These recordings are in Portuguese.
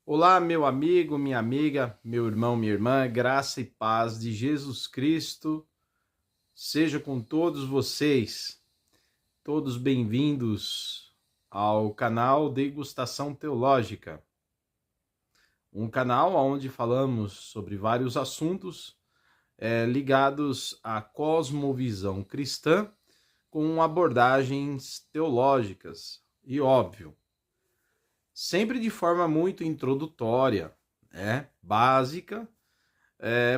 Olá, meu amigo, minha amiga, meu irmão, minha irmã, graça e paz de Jesus Cristo seja com todos vocês, todos bem-vindos ao canal Degustação Teológica, um canal onde falamos sobre vários assuntos ligados à cosmovisão cristã com abordagens teológicas e, óbvio, sempre de forma muito introdutória, básica,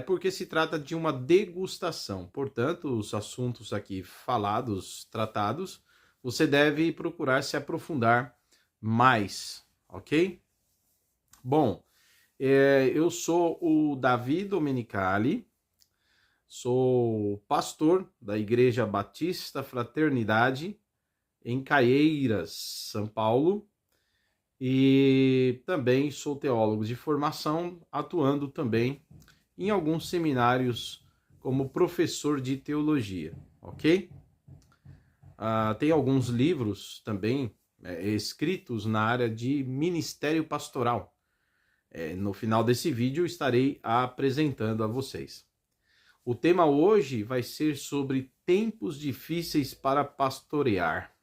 porque se trata de uma degustação. Portanto, os assuntos aqui falados, tratados, você deve procurar se aprofundar mais, ok? Bom, eu sou o Davi Domenicali, sou pastor da Igreja Batista Fraternidade em Caieiras, São Paulo, e também sou teólogo de formação, atuando também em alguns seminários como professor de teologia, ok? Tem alguns livros também escritos na área de ministério pastoral. No final desse vídeo eu estarei apresentando a vocês. O tema hoje vai ser sobre tempos difíceis para pastorear.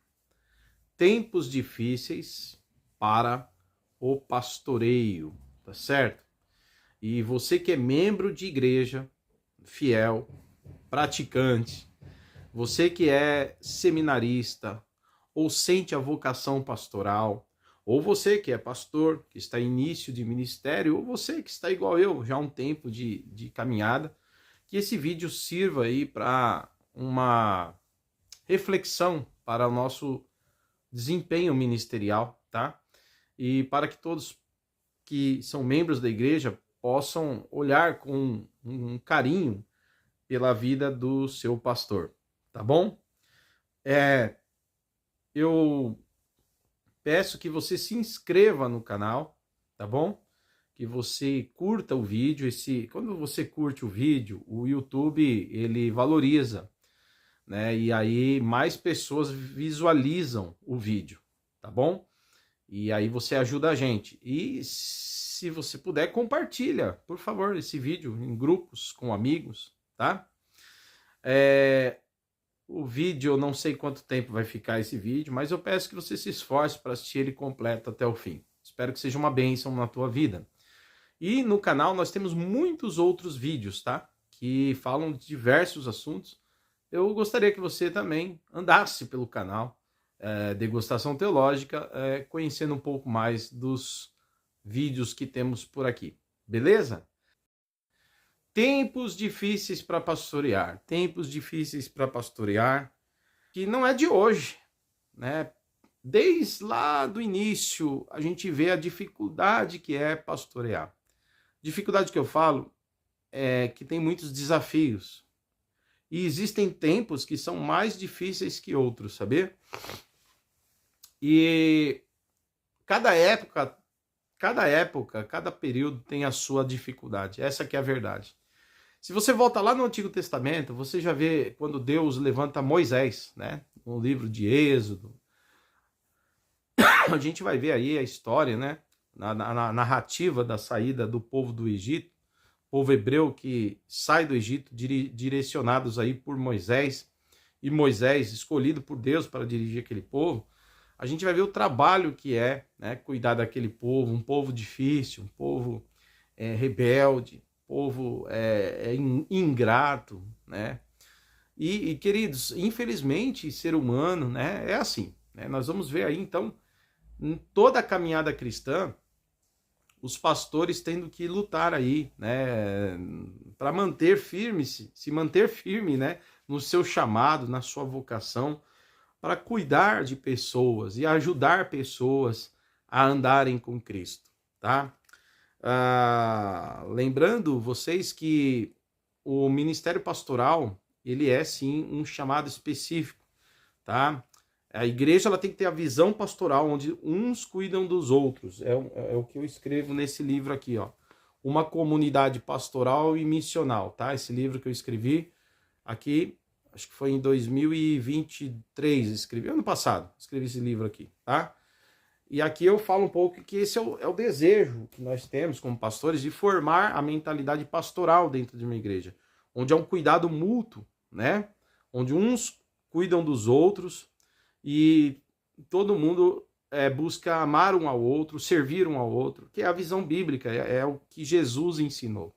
Tempos difíceis para o pastoreio, tá certo? E você que é membro de igreja, fiel, praticante, você que é seminarista, ou sente a vocação pastoral, ou você que é pastor, que está em início de ministério, ou você que está igual eu, já há um tempo de caminhada, que esse vídeo sirva aí para uma reflexão para o nosso desempenho ministerial, tá? E para que todos que são membros da igreja possam olhar com um carinho pela vida do seu pastor, tá bom? Eu peço que você se inscreva no canal, tá bom? Que você curta o vídeo. Quando você curte o vídeo, o YouTube ele valoriza, né? E aí mais pessoas visualizam o vídeo, tá bom? E aí você ajuda a gente. E se você puder, compartilha, por favor, esse vídeo em grupos com amigos, tá? O vídeo, eu não sei quanto tempo vai ficar esse vídeo, mas eu peço que você se esforce para assistir ele completo até o fim. Espero que seja uma bênção na tua vida. E no canal nós temos muitos outros vídeos, tá? Que falam de diversos assuntos. Eu gostaria que você também andasse pelo canal Degustação Teológica, conhecendo um pouco mais dos vídeos que temos por aqui. Beleza? Tempos difíceis para pastorear. Tempos difíceis para pastorear, que não é de hoje, né? Desde lá do início, a gente vê a dificuldade que é pastorear. Dificuldade que eu falo é que tem muitos desafios. E existem tempos que são mais difíceis que outros, sabia? E cada época, cada período tem a sua dificuldade. Essa que é a verdade. Se você volta lá no Antigo Testamento, você já vê quando Deus levanta Moisés, né? No livro de Êxodo. A gente vai ver aí a história, né? Na narrativa da saída do povo do Egito, povo hebreu que sai do Egito, direcionados aí por Moisés, e Moisés escolhido por Deus para dirigir aquele povo. A gente vai ver o trabalho que é, né, cuidar daquele povo, um povo difícil, um povo rebelde, povo ingrato, né? E, queridos, infelizmente, ser humano, né, é assim, né? Nós vamos ver aí, então, em toda a caminhada cristã, os pastores tendo que lutar aí, né, para manter firme, se manter firme, né, no seu chamado, na sua vocação, para cuidar de pessoas e ajudar pessoas a andarem com Cristo, tá? Lembrando vocês que o ministério pastoral, ele é sim um chamado específico, tá? A igreja ela tem que ter a visão pastoral, onde uns cuidam dos outros. É o que eu escrevo nesse livro aqui, ó. Uma comunidade pastoral e missional, tá? Esse livro que eu escrevi aqui, acho que foi em 2023, escrevi ano passado, escrevi esse livro aqui, tá? E aqui eu falo um pouco que esse é o desejo que nós temos como pastores de formar a mentalidade pastoral dentro de uma igreja, onde há um cuidado mútuo, né? Onde uns cuidam dos outros e todo mundo busca amar um ao outro, servir um ao outro, que é a visão bíblica, é o que Jesus ensinou.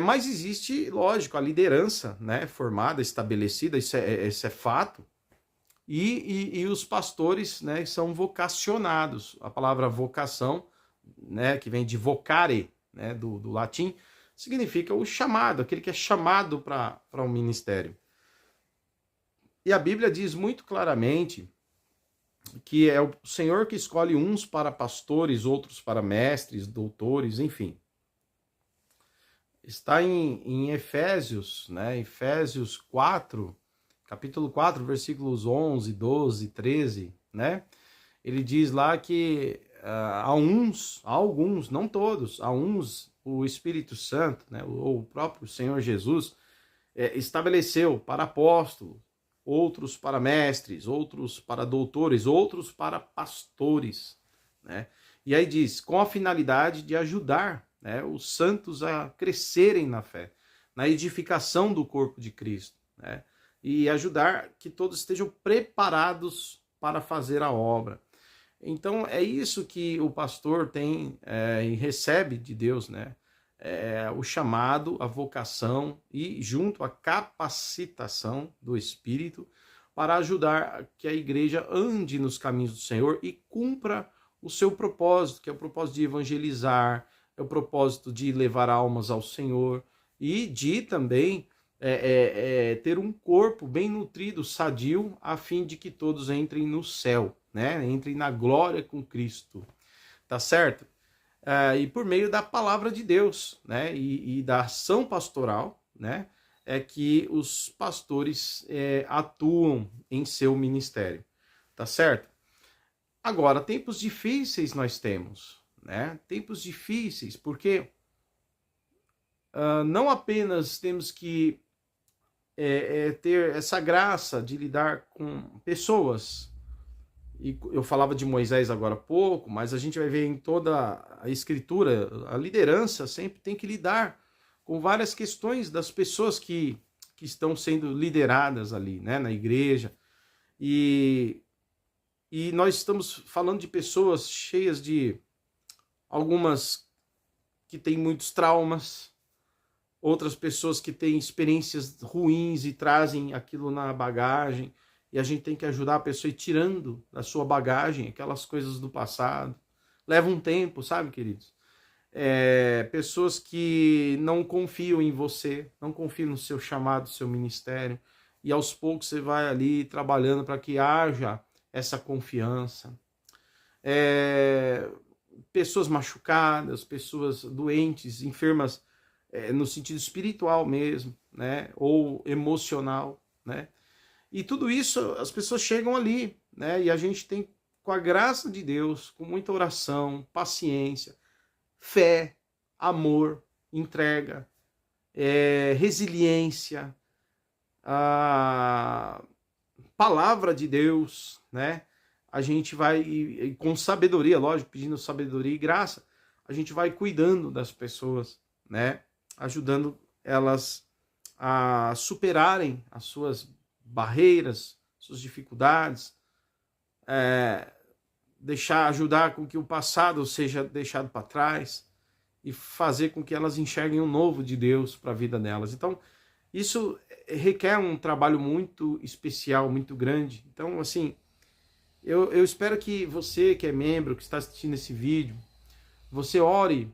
Mas existe, lógico, a liderança, né, formada, estabelecida, isso é fato, e os pastores, né, são vocacionados. A palavra vocação, né, que vem de vocare, né, do latim, significa o chamado, aquele que é chamado para um ministério. E a Bíblia diz muito claramente que é o Senhor que escolhe uns para pastores, outros para mestres, doutores, enfim. Está em Efésios, né? Efésios 4, capítulo 4, versículos 11, 12, 13, né? Ele diz lá que há alguns, não todos, há uns, o Espírito Santo, né? Ou o próprio Senhor Jesus, estabeleceu para apóstolos, outros para mestres, outros para doutores, outros para pastores, né? E aí diz, com a finalidade de ajudar, né, os santos a crescerem na fé, na edificação do corpo de Cristo, né? E ajudar que todos estejam preparados para fazer a obra. Então é isso que o pastor tem e recebe de Deus, né? O chamado, a vocação e junto a capacitação do Espírito para ajudar que a igreja ande nos caminhos do Senhor e cumpra o seu propósito, que é o propósito de evangelizar, é o propósito de levar almas ao Senhor e de também ter um corpo bem nutrido, sadio, a fim de que todos entrem no céu, né? Entrem na glória com Cristo, tá certo? E por meio da palavra de Deus, né? E da ação pastoral, né? É que os pastores atuam em seu ministério, tá certo? Agora, tempos difíceis nós temos, né? Tempos difíceis, porque não apenas temos que ter essa graça de lidar com pessoas, e eu falava de Moisés agora há pouco, mas a gente vai ver em toda a escritura, a liderança sempre tem que lidar com várias questões das pessoas que estão sendo lideradas ali, né, na igreja, e nós estamos falando de pessoas cheias de algumas que têm muitos traumas, outras pessoas que têm experiências ruins e trazem aquilo na bagagem, e a gente tem que ajudar a pessoa a ir tirando da sua bagagem aquelas coisas do passado. Leva um tempo, sabe, queridos? Pessoas que não confiam em você, não confiam no seu chamado, no seu ministério, e aos poucos você vai ali trabalhando para que haja essa confiança. Pessoas machucadas, pessoas doentes, enfermas, no sentido espiritual mesmo, né? Ou emocional, né? E tudo isso, as pessoas chegam ali, né? E a gente tem, com a graça de Deus, com muita oração, paciência, fé, amor, entrega, resiliência, a palavra de Deus, né? A gente vai, com sabedoria, lógico, pedindo sabedoria e graça, a gente vai cuidando das pessoas, né? Ajudando elas a superarem as suas barreiras, suas dificuldades, ajudar com que o passado seja deixado para trás e fazer com que elas enxerguem o novo de Deus para a vida delas. Então, isso requer um trabalho muito especial, muito grande. Então, assim, eu espero que você que é membro, que está assistindo esse vídeo, você ore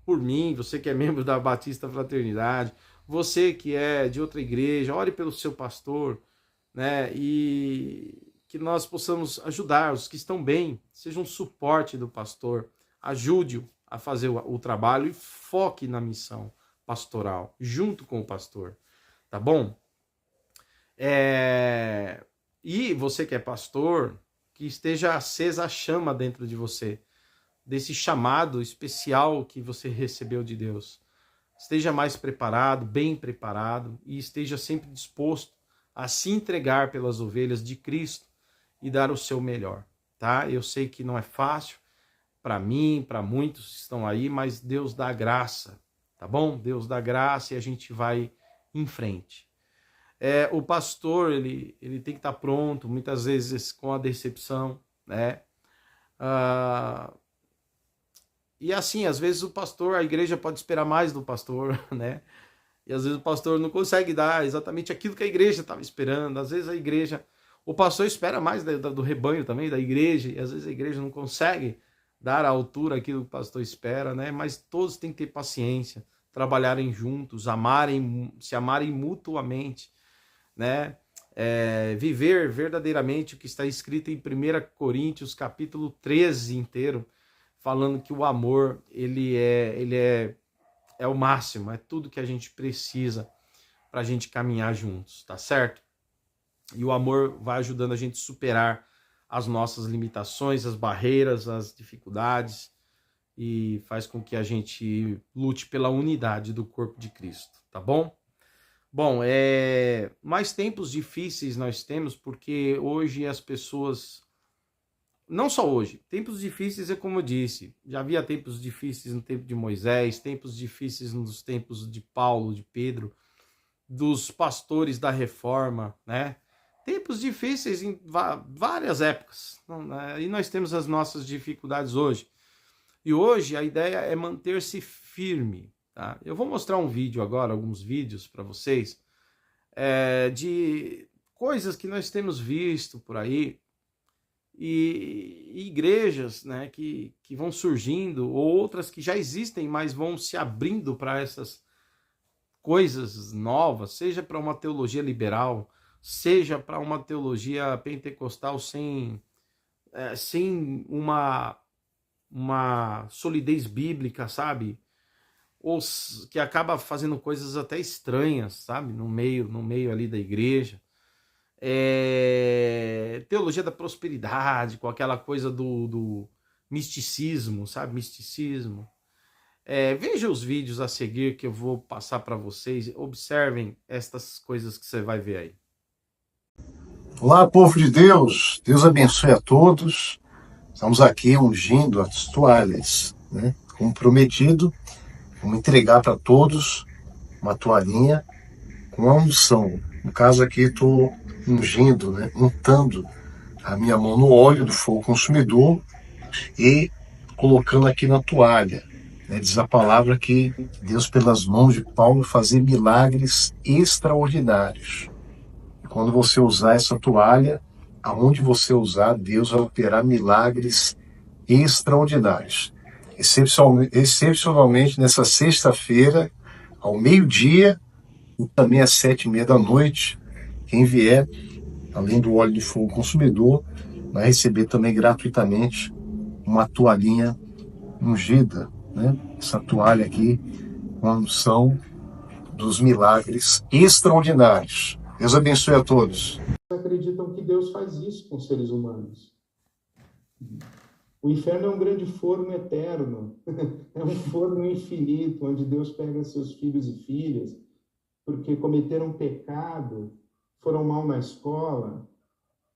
por mim, você que é membro da Batista Fraternidade, você que é de outra igreja, ore pelo seu pastor, né? E que nós possamos ajudar os que estão bem, seja um suporte do pastor, ajude-o a fazer o trabalho e foque na missão pastoral, junto com o pastor, tá bom? E você que é pastor, que esteja acesa a chama dentro de você, desse chamado especial que você recebeu de Deus. Esteja mais preparado, bem preparado, e esteja sempre disposto a se entregar pelas ovelhas de Cristo e dar o seu melhor, tá? Eu sei que não é fácil para mim, para muitos que estão aí, mas Deus dá graça, tá bom? Deus dá graça e a gente vai em frente. O pastor, ele tem que estar pronto, muitas vezes com a decepção, né? E assim, às vezes a igreja pode esperar mais do pastor, né? E às vezes o pastor não consegue dar exatamente aquilo que a igreja estava esperando. Às vezes o pastor espera mais do rebanho também, da igreja, e às vezes a igreja não consegue dar à altura aquilo que o pastor espera, né? Mas todos têm que ter paciência, trabalharem juntos, se amarem mutuamente, né? Viver verdadeiramente o que está escrito em 1 Coríntios, capítulo 13 inteiro, falando que o amor, ele é o máximo, é tudo que a gente precisa para a gente caminhar juntos, tá certo? E o amor vai ajudando a gente a superar as nossas limitações, as barreiras, as dificuldades, e faz com que a gente lute pela unidade do corpo de Cristo, tá bom? Bom, mais tempos difíceis nós temos, porque hoje as pessoas, não só hoje, tempos difíceis é como eu disse, já havia tempos difíceis no tempo de Moisés, tempos difíceis nos tempos de Paulo, de Pedro, dos pastores da Reforma, né? Tempos difíceis em várias épocas, e nós temos as nossas dificuldades hoje. E hoje a ideia é manter-se firme, tá? Eu vou mostrar um vídeo agora, alguns vídeos para vocês, de coisas que nós temos visto por aí, e igrejas, né, que vão surgindo, ou outras que já existem, mas vão se abrindo para essas coisas novas, seja para uma teologia liberal, seja para uma teologia pentecostal sem uma solidez bíblica, sabe? Ou que acaba fazendo coisas até estranhas, sabe? No meio ali da igreja. Teologia da prosperidade, com aquela coisa do misticismo, sabe? Misticismo. Veja os vídeos a seguir que eu vou passar para vocês. Observem estas coisas que você vai ver aí. Olá, povo de Deus. Deus abençoe a todos. Estamos aqui ungindo as toalhas, né? Como prometido, vamos entregar para todos uma toalhinha com a unção. No caso aqui, estou ungindo, né? Untando a minha mão no óleo do fogo consumidor e colocando aqui na toalha. Diz a palavra que Deus, pelas mãos de Paulo, fazia milagres extraordinários. E quando você usar essa toalha, aonde você usar, Deus vai operar milagres extraordinários. Excepcionalmente nessa sexta-feira, ao meio-dia, e também às 7h30 da noite, quem vier, além do óleo de fogo consumidor, vai receber também gratuitamente uma toalhinha ungida, né? Essa toalha aqui com a unção dos milagres extraordinários. Deus abençoe a todos. Acreditam que Deus faz isso com os seres humanos. O inferno é um grande forno eterno, é um forno infinito, onde Deus pega seus filhos e filhas, porque cometeram pecado, foram mal na escola,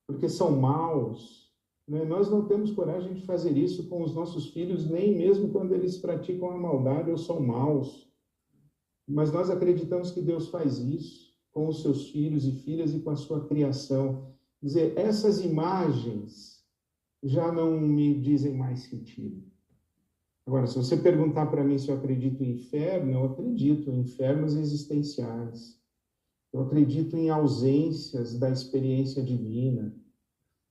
porque são maus. Nós não temos coragem de fazer isso com os nossos filhos, nem mesmo quando eles praticam a maldade ou são maus. Mas nós acreditamos que Deus faz isso com os seus filhos e filhas e com a sua criação. Quer dizer, essas imagens já não me dizem mais sentido. Agora, se você perguntar para mim se eu acredito em inferno, eu acredito em infernos existenciais. Eu acredito em ausências da experiência divina.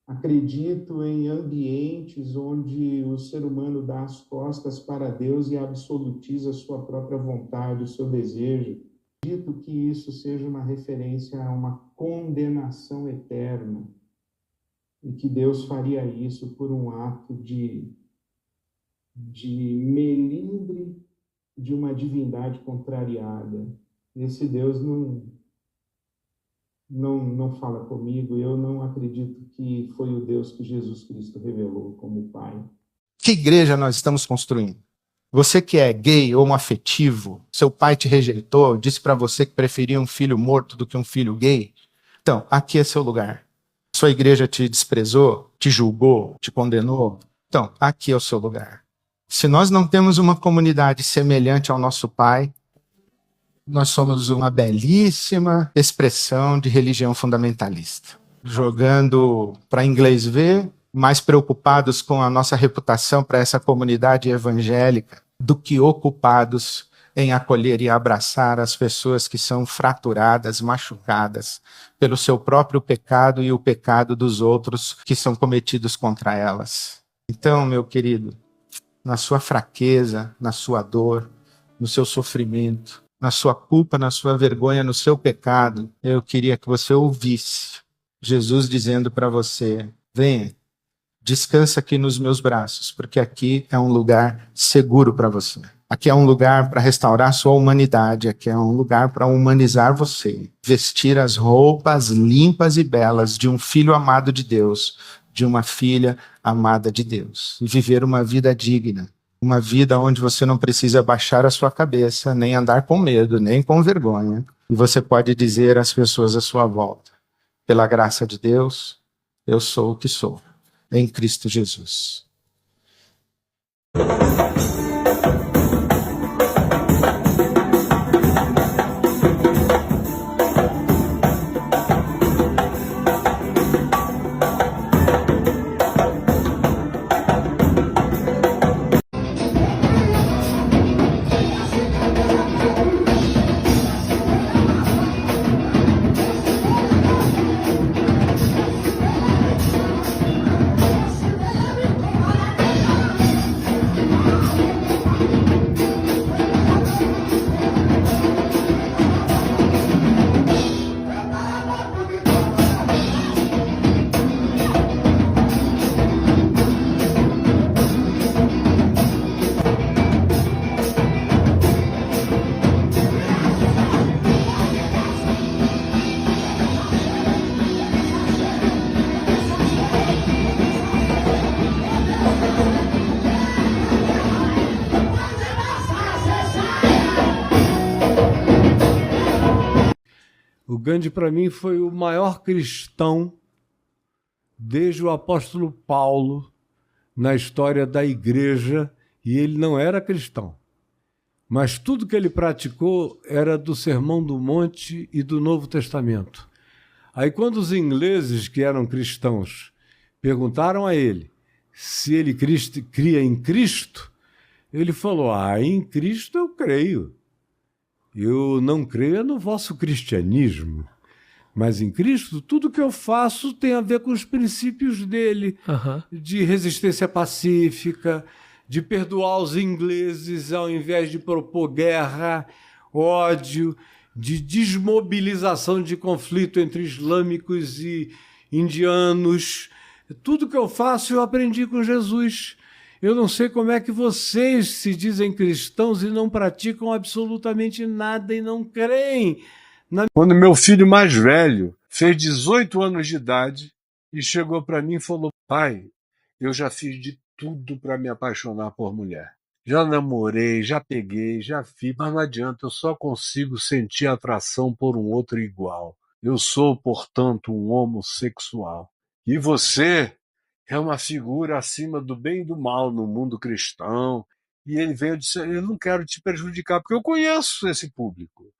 Acredito em ambientes onde o ser humano dá as costas para Deus e absolutiza a sua própria vontade, o seu desejo. Acredito que isso seja uma referência a uma condenação eterna e que Deus faria isso por um ato de melindre de uma divindade contrariada. Esse Deus não fala comigo, eu não acredito que foi o Deus que Jesus Cristo revelou como Pai. Que igreja nós estamos construindo? Você que é gay ou homoafetivo, seu pai te rejeitou, disse para você que preferia um filho morto do que um filho gay? Então, aqui é seu lugar. Sua igreja te desprezou, te julgou, te condenou? Então, aqui é o seu lugar. Se nós não temos uma comunidade semelhante ao nosso Pai, nós somos uma belíssima expressão de religião fundamentalista. Jogando para inglês ver, mais preocupados com a nossa reputação para essa comunidade evangélica do que ocupados em acolher e abraçar as pessoas que são fraturadas, machucadas pelo seu próprio pecado e o pecado dos outros que são cometidos contra elas. Então, meu querido, na sua fraqueza, na sua dor, no seu sofrimento, na sua culpa, na sua vergonha, no seu pecado, eu queria que você ouvisse Jesus dizendo para você: venha, descansa aqui nos meus braços, porque aqui é um lugar seguro para você. Aqui é um lugar para restaurar sua humanidade, aqui é um lugar para humanizar você. Vestir as roupas limpas e belas de um filho amado de Deus, de uma filha amada de Deus. E viver uma vida digna, uma vida onde você não precisa baixar a sua cabeça, nem andar com medo, nem com vergonha. E você pode dizer às pessoas à sua volta: pela graça de Deus, eu sou o que sou, em Cristo Jesus. O Gandhi, para mim, foi o maior cristão desde o apóstolo Paulo na história da igreja, e ele não era cristão. Mas tudo que ele praticou era do Sermão do Monte e do Novo Testamento. Aí, quando os ingleses, que eram cristãos, perguntaram a ele se ele cria em Cristo, ele falou: em Cristo eu creio. Eu não creio no vosso cristianismo, mas em Cristo tudo que eu faço tem a ver com os princípios dele, de resistência pacífica, de perdoar os ingleses ao invés de propor guerra, ódio, de desmobilização de conflito entre islâmicos e indianos. Tudo que eu faço eu aprendi com Jesus. Eu não sei como é que vocês se dizem cristãos e não praticam absolutamente nada e não creem. Quando meu filho mais velho fez 18 anos de idade e chegou para mim e falou: pai, eu já fiz de tudo para me apaixonar por mulher. Já namorei, já peguei, já fiz, mas não adianta, eu só consigo sentir atração por um outro igual. Eu sou, portanto, um homossexual. E você é uma figura acima do bem e do mal no mundo cristão. E ele veio e disse: eu não quero te prejudicar, porque eu conheço esse público.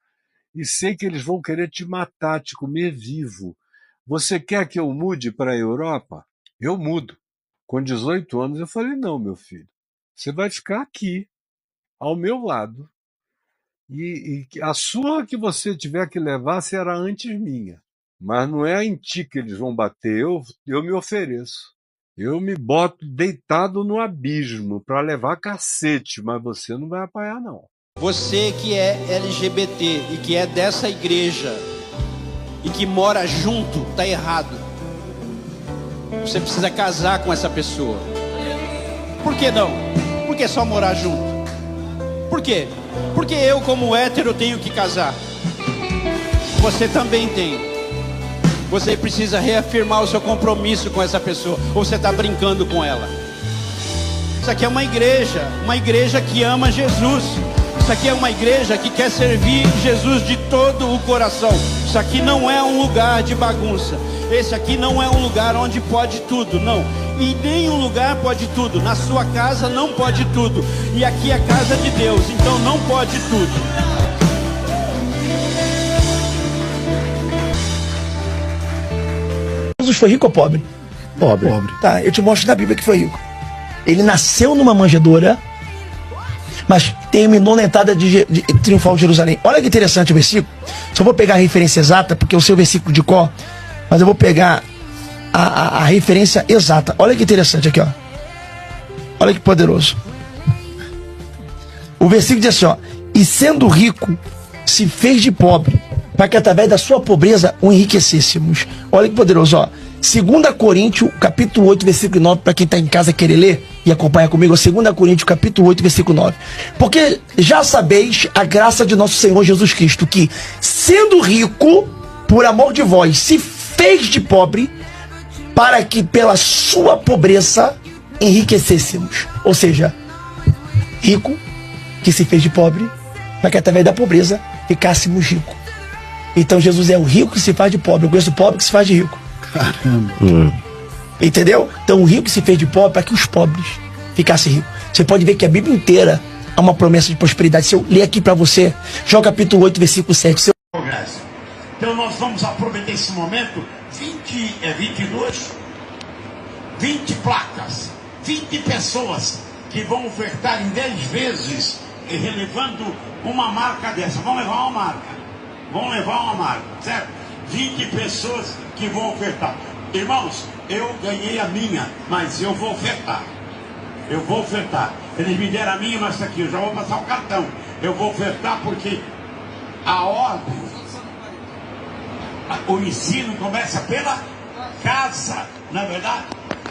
E sei que eles vão querer te matar, te comer vivo. Você quer que eu mude para a Europa? Eu mudo. Com 18 anos eu falei: não, meu filho, você vai ficar aqui, ao meu lado. E a sua que você tiver que levar será antes minha. Mas não é em ti que eles vão bater, eu me ofereço. Eu me boto deitado no abismo para levar cacete, mas você não vai apanhar, não. Você que é LGBT e que é dessa igreja e que mora junto, tá errado. Você precisa casar com essa pessoa. Por que não? Por que só morar junto? Por quê? Porque eu, como hétero, tenho que casar. Você também tem. Você precisa reafirmar o seu compromisso com essa pessoa, ou você está brincando com ela. Isso aqui é uma igreja que ama Jesus. Isso aqui é uma igreja que quer servir Jesus de todo o coração. Isso aqui não é um lugar de bagunça. Esse aqui não é um lugar onde pode tudo, não. Em nenhum lugar pode tudo. Na sua casa não pode tudo. E aqui é casa de Deus, então não pode tudo. Jesus foi rico ou pobre? Pobre. Tá, eu te mostro na Bíblia que foi rico. Ele nasceu numa manjedoura, mas terminou na entrada de triunfal de Jerusalém. Olha que interessante o versículo. Só vou pegar a referência exata, porque eu sei o versículo de cor, mas eu vou pegar a referência exata. Olha que interessante aqui, ó. Olha que poderoso. O versículo diz assim, ó: e sendo rico, se fez de pobre, para que através da sua pobreza o enriquecêssemos. Olha que poderoso, ó. 2 Coríntios, capítulo 8, versículo 9, para quem está em casa querer ler e acompanhar comigo, 2 Coríntios, capítulo 8, versículo 9. Porque já sabeis a graça de nosso Senhor Jesus Cristo, que, sendo rico, por amor de vós, se fez de pobre, para que pela sua pobreza enriquecêssemos. Ou seja, rico, que se fez de pobre, para que através da pobreza ficássemos ricos. Então Jesus é o rico que se faz de pobre. Eu conheço o pobre que se faz de rico. Caramba. Entendeu? Então o rico que se fez de pobre para que os pobres ficassem ricos. Você pode ver que a Bíblia inteira é uma promessa de prosperidade. Se eu ler aqui para você, João capítulo 8, versículo 7. Então nós vamos aproveitar esse momento. 20 placas, 20 pessoas que vão ofertar em 10 vezes, relevando uma marca dessa. Vão levar uma marca, certo? 20 pessoas que vão ofertar. Irmãos, eu ganhei a minha, mas eu vou ofertar. Eles me deram a minha, mas está aqui, eu já vou passar o cartão. Eu vou ofertar porque a ordem, o ensino começa pela casa, não é verdade?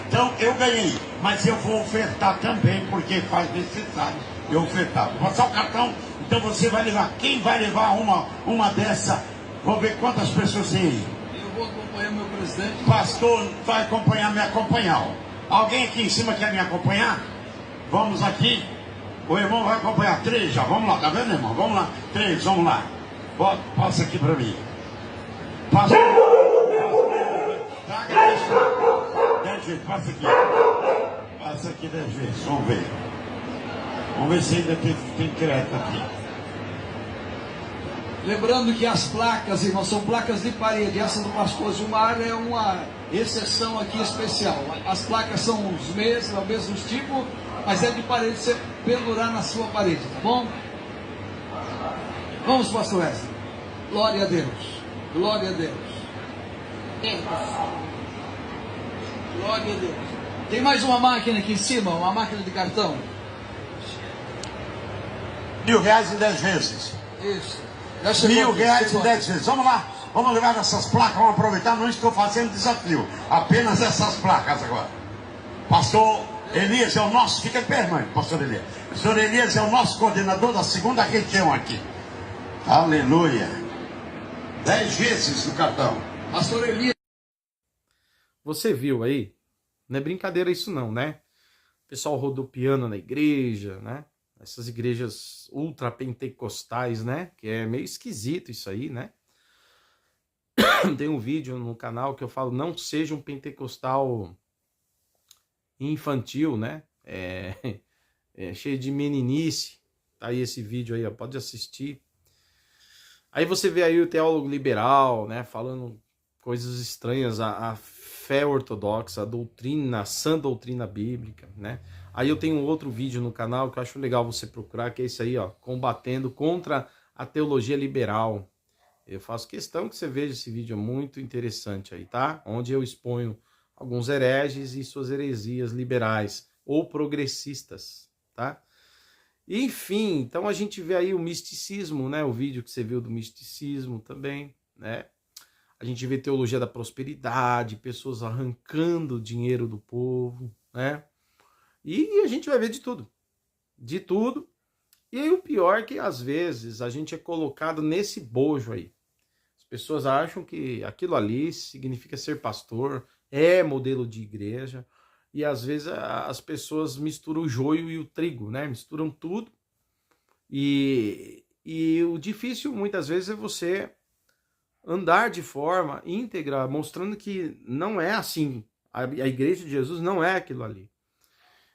Então eu ganhei, mas eu vou ofertar também, porque faz necessário eu ofertar. Vou passar o cartão, então você vai levar. Quem vai levar uma dessa? Vou ver quantas pessoas tem aí. Eu vou acompanhar meu presidente. Pastor vai me acompanhar. Ó. Alguém aqui em cima quer me acompanhar? Vamos aqui. O irmão vai acompanhar 3 já. Vamos lá, tá vendo, irmão? Vamos lá. 3, vamos lá. Passa aqui para mim. Passa. Traga 10 vezes. Passa aqui. Passa aqui 10 vezes. Vamos ver. Vamos ver se ainda tem crédito aqui. Lembrando que as placas, irmãos, são placas de parede. Essa do pastor Zumar é uma exceção aqui especial. As placas são os mesmos tipos, mas é de parede, você pendurar na sua parede, tá bom? Vamos, pastor Wesley. Glória a Deus. Glória a Deus. Glória a Deus. Tem mais uma máquina aqui em cima, uma máquina de cartão. R$1.000 em 10 vezes. Isso. R$1.000 em 10 vezes. Vamos lá. Vamos levar essas placas. Vamos aproveitar. Não estou fazendo desafio. Apenas essas placas agora. Pastor Elias é o nosso. Fica de pé, irmão. Pastor Elias. Pastor Elias é o nosso coordenador da segunda região aqui. Aleluia. 10 vezes no cartão. Pastor Elias. Você viu aí? Não é brincadeira isso não, né? O pessoal rodopiando na igreja, né? Essas igrejas ultrapentecostais, né? Que é meio esquisito isso aí, né? Tem um vídeo no canal que eu falo, não seja um pentecostal infantil, né? Cheio de meninice. Tá aí esse vídeo aí, ó, pode assistir. Aí você vê aí o teólogo liberal, né? Falando coisas estranhas, a fé ortodoxa, a doutrina, a sã doutrina bíblica, né? Aí eu tenho um outro vídeo no canal que eu acho legal você procurar, que é esse aí, ó, combatendo contra a teologia liberal. Eu faço questão que você veja esse vídeo, é muito interessante aí, tá? Onde eu exponho alguns hereges e suas heresias liberais ou progressistas, tá? Enfim, então a gente vê aí o misticismo, né? O vídeo que você viu do misticismo também, né? A gente vê teologia da prosperidade, pessoas arrancando dinheiro do povo, né? E a gente vai ver de tudo. De tudo. E aí o pior é que às vezes a gente é colocado nesse bojo aí. As pessoas acham que aquilo ali significa ser pastor, é modelo de igreja. E às vezes as pessoas misturam o joio e o trigo, né? Misturam tudo E o difícil muitas vezes é você andar de forma íntegra, mostrando que não é assim. A igreja de Jesus não é aquilo ali,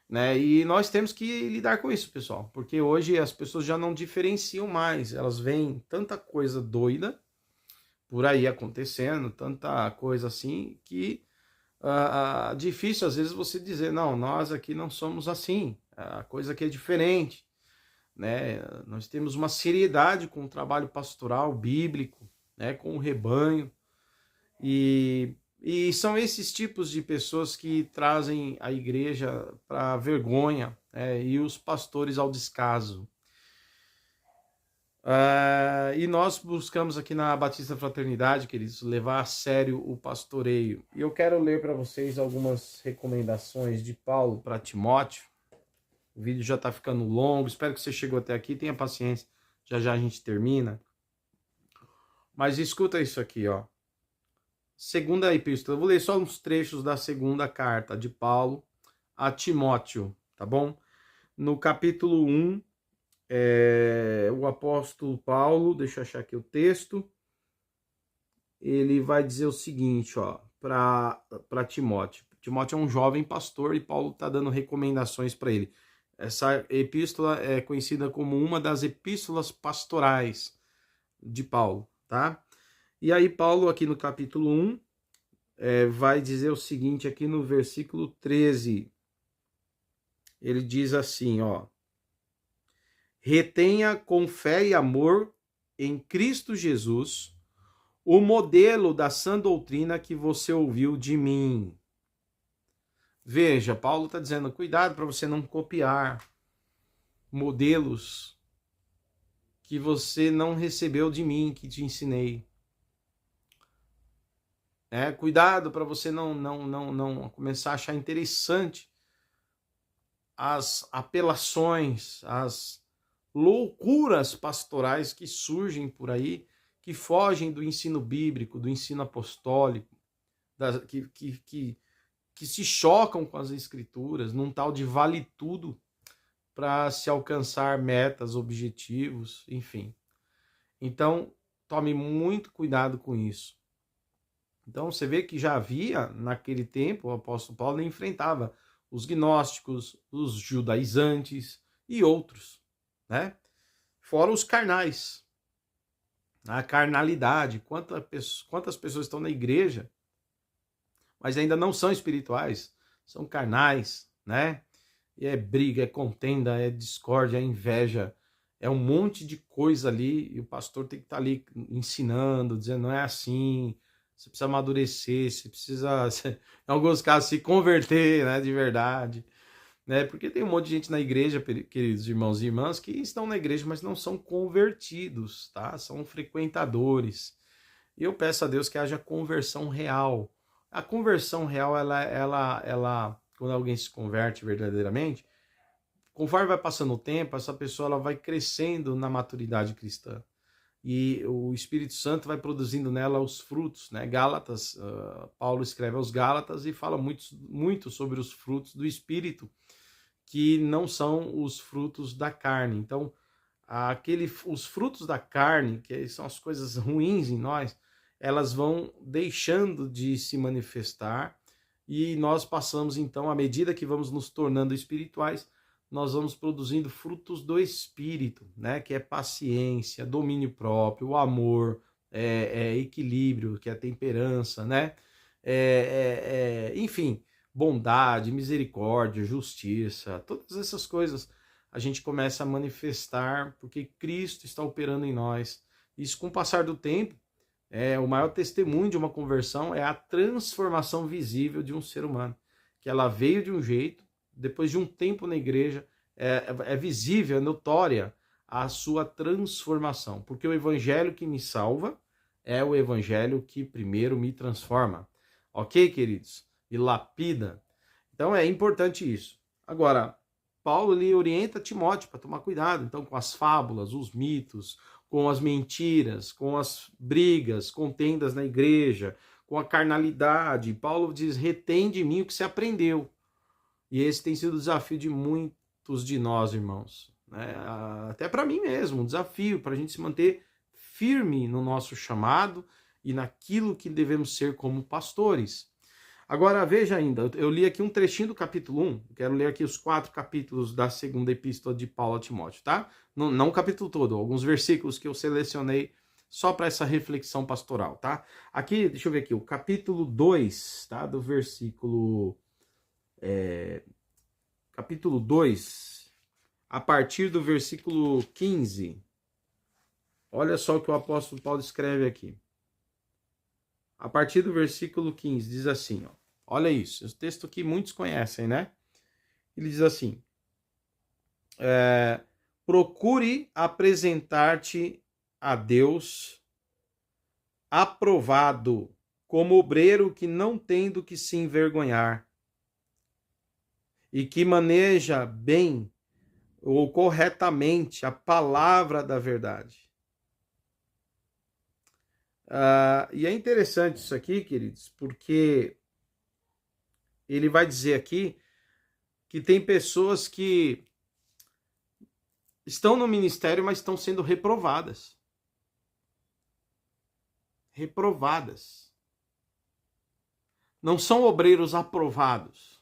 né? E nós temos que lidar com isso, pessoal, porque hoje as pessoas já não diferenciam mais, elas veem tanta coisa doida por aí acontecendo, tanta coisa assim, que difícil às vezes você dizer, não, nós aqui não somos assim, a coisa aqui é diferente, né? Nós temos uma seriedade com o trabalho pastoral bíblico, né? Com o rebanho, e são esses tipos de pessoas que trazem a igreja para vergonha, e os pastores ao descaso. E nós buscamos aqui na Batista Fraternidade, queridos, levar a sério o pastoreio. E eu quero ler para vocês algumas recomendações de Paulo para Timóteo. O vídeo já está ficando longo, espero que você chegou até aqui, tenha paciência, já já a gente termina. Mas escuta isso aqui, ó. Segunda epístola, eu vou ler só uns trechos da segunda carta de Paulo a Timóteo, tá bom? No capítulo 1, o apóstolo Paulo, deixa eu achar aqui o texto, ele vai dizer o seguinte, ó, para Timóteo. Timóteo é um jovem pastor e Paulo está dando recomendações para ele. Essa epístola é conhecida como uma das epístolas pastorais de Paulo, tá? E aí Paulo, aqui no capítulo 1, vai dizer o seguinte, aqui no versículo 13. Ele diz assim, ó. Retenha com fé e amor em Cristo Jesus o modelo da sã doutrina que você ouviu de mim. Veja, Paulo está dizendo, cuidado para você não copiar modelos que você não recebeu de mim, que te ensinei. Cuidado para você não começar a achar interessante as apelações, as loucuras pastorais que surgem por aí, que fogem do ensino bíblico, do ensino apostólico, que se chocam com as escrituras, num tal de vale tudo para se alcançar metas, objetivos, enfim. Então, tome muito cuidado com isso. Então, você vê que já havia, naquele tempo, o apóstolo Paulo enfrentava os gnósticos, os judaizantes e outros, né? Fora os carnais, a carnalidade. Quantas pessoas estão na igreja, mas ainda não são espirituais, são carnais, né? E é briga, é contenda, é discórdia, é inveja, é um monte de coisa ali, e o pastor tem que estar ali ensinando, dizendo, não é assim, você precisa amadurecer, você precisa, em alguns casos, se converter, né, de verdade, né? Porque tem um monte de gente na igreja, queridos irmãos e irmãs, que estão na igreja, mas não são convertidos, tá? São frequentadores. E eu peço a Deus que haja conversão real. A conversão real, ela quando alguém se converte verdadeiramente, conforme vai passando o tempo, essa pessoa ela vai crescendo na maturidade cristã. E o Espírito Santo vai produzindo nela os frutos, né? Gálatas, Paulo escreve aos Gálatas e fala muito sobre os frutos do Espírito, que não são os frutos da carne. Então, os frutos da carne, que são as coisas ruins em nós, elas vão deixando de se manifestar e nós passamos, então, à medida que vamos nos tornando espirituais, nós vamos produzindo frutos do Espírito, né? Que é paciência, domínio próprio, o amor, equilíbrio, que é temperança, né? Enfim, bondade, misericórdia, justiça, todas essas coisas a gente começa a manifestar porque Cristo está operando em nós. Isso, com o passar do tempo, o maior testemunho de uma conversão é a transformação visível de um ser humano, que ela veio de um jeito, depois de um tempo na igreja, é visível, é notória a sua transformação, porque o evangelho que me salva é o evangelho que primeiro me transforma, ok, queridos? E lapida. Então é importante isso. Agora, Paulo ele orienta Timóteo para tomar cuidado, então, com as fábulas, os mitos, com as mentiras, com as brigas, contendas na igreja, com a carnalidade. Paulo diz, retém de mim o que você aprendeu. E esse tem sido o desafio de muitos de nós, irmãos, né? Até para mim mesmo, um desafio para a gente se manter firme no nosso chamado e naquilo que devemos ser como pastores. Agora, veja ainda, eu li aqui um trechinho do capítulo 1, quero ler aqui os 4 capítulos da segunda epístola de Paulo a Timóteo, tá? Não o capítulo todo, alguns versículos que eu selecionei só para essa reflexão pastoral, tá? Aqui, deixa eu ver aqui, o capítulo 2, tá? Do versículo... capítulo 2, a partir do versículo 15. Olha só o que o apóstolo Paulo escreve aqui. A partir do versículo 15, diz assim, ó. Olha isso, esse texto que muitos conhecem, né? Ele diz assim, procure apresentar-te a Deus aprovado, como obreiro que não tem do que se envergonhar, e que maneja bem ou corretamente a palavra da verdade. E é interessante isso aqui, queridos, porque ele vai dizer aqui que tem pessoas que estão no ministério, mas estão sendo reprovadas. Reprovadas. Não são obreiros aprovados.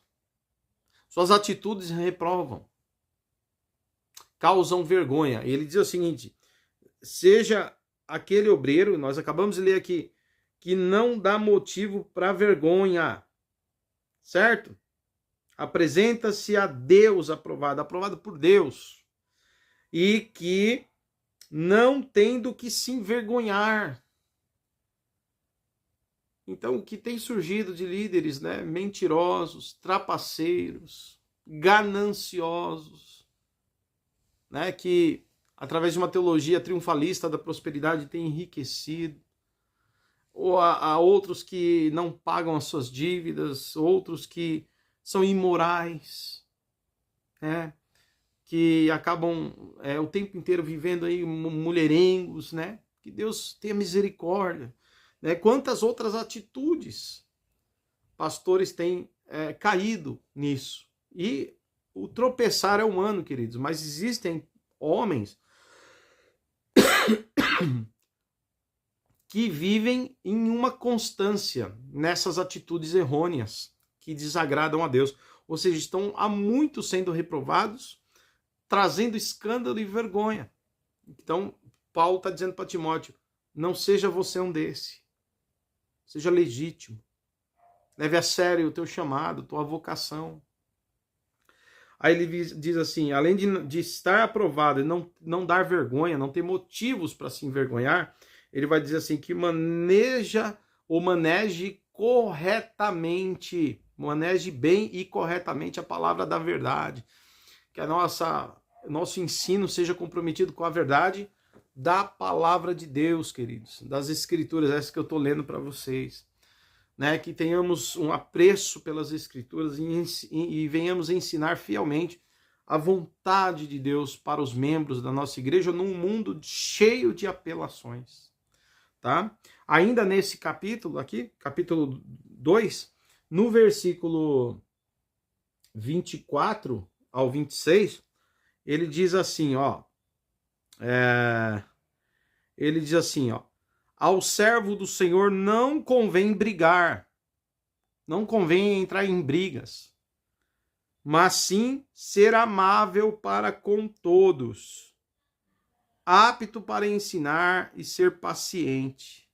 Suas atitudes reprovam. Causam vergonha. Ele diz o seguinte, seja aquele obreiro, nós acabamos de ler aqui, que não dá motivo para vergonha, certo? Apresenta-se a Deus aprovado por Deus, e que não tem do que se envergonhar. Então, o que tem surgido de líderes, né, mentirosos, trapaceiros, gananciosos, né, que através de uma teologia triunfalista da prosperidade tem enriquecido, ou há outros que não pagam as suas dívidas, outros que são imorais, né, que acabam o tempo inteiro vivendo aí mulherengos, né, que Deus tenha misericórdia, né, quantas outras atitudes pastores têm caído nisso, e o tropeçar é humano, queridos, mas existem homens que vivem em uma constância nessas atitudes errôneas que desagradam a Deus. Ou seja, estão há muito sendo reprovados, trazendo escândalo e vergonha. Então, Paulo está dizendo para Timóteo, não seja você um desse. Seja legítimo. Leve a sério o teu chamado, tua vocação. Aí ele diz assim, além de estar aprovado e não dar vergonha, não ter motivos para se envergonhar, ele vai dizer assim, que maneje corretamente, maneje bem e corretamente a palavra da verdade. Que nosso ensino seja comprometido com a verdade da palavra de Deus, queridos, das escrituras, essas que eu estou lendo para vocês. Né, que tenhamos um apreço pelas escrituras e venhamos ensinar fielmente a vontade de Deus para os membros da nossa igreja num mundo cheio de apelações. Tá? Ainda nesse capítulo aqui, capítulo 2, no versículo 24 ao 26, ele diz assim, ó, ele diz assim, ó, ao servo do Senhor não convém brigar, não convém entrar em brigas, mas sim ser amável para com todos, apto para ensinar e ser paciente.